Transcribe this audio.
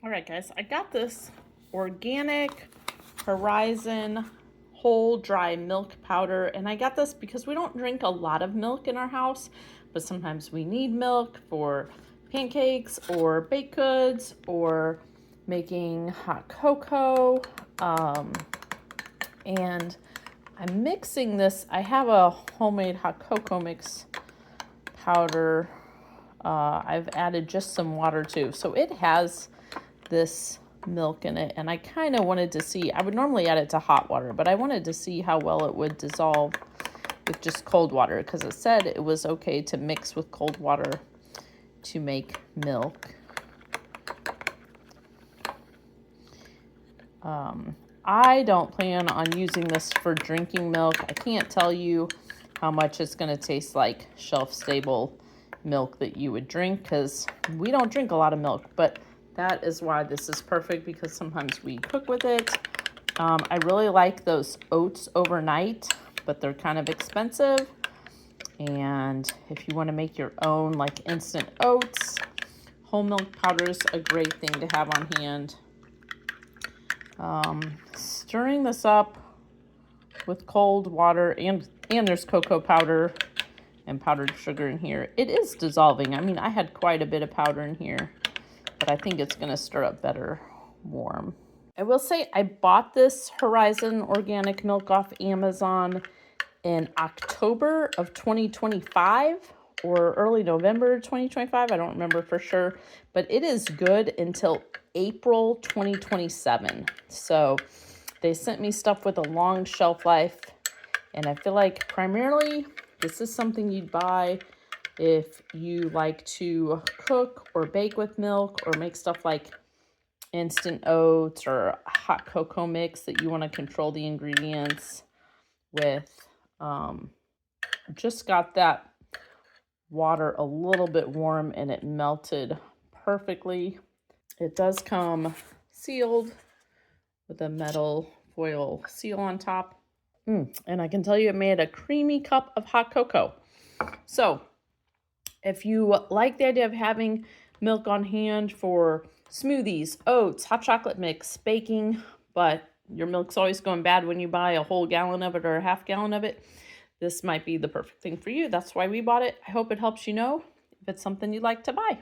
All right, guys, I got this organic Horizon whole dry milk powder, and I got this because we don't drink a lot of milk in our house, but sometimes we need milk for pancakes or baked goods or making hot cocoa. And I'm mixing this. I have a homemade hot cocoa mix powder. I've added just some water too, so it has this milk in it, and I kind of wanted to see, I would normally add it to hot water, but I wanted to see how well it would dissolve with just cold water, because it said it was okay to mix with cold water to make milk. I don't plan on using this for drinking milk. I can't tell you how much it's going to taste like shelf-stable milk that you would drink, because we don't drink a lot of milk, but that is why this is perfect, because sometimes we cook with it. I really like those oats overnight, but they're kind of expensive. And if you want to make your own like instant oats, whole milk powder is a great thing to have on hand. Stirring this up with cold water, and there's cocoa powder and powdered sugar in here. It is dissolving. I mean, I had quite a bit of powder in here, but I think it's going to stir up better warm. I will say I bought this Horizon organic milk off Amazon in October of 2025 or early November 2025. I don't remember for sure, but it is good until April 2027. So they sent me stuff with a long shelf life, and I feel like primarily this is something you'd buy if you like to cook or bake with milk or make stuff like instant oats or hot cocoa mix that you want to control the ingredients with. Just got that water a little bit warm and it melted perfectly. It does come sealed with a metal foil seal on top. And I can tell you it made a creamy cup of hot cocoa. So if you like the idea of having milk on hand for smoothies, oats, hot chocolate mix, baking, but your milk's always going bad when you buy a whole gallon of it or a half gallon of it, this might be the perfect thing for you. That's why we bought it. I hope it helps you know if it's something you'd like to buy.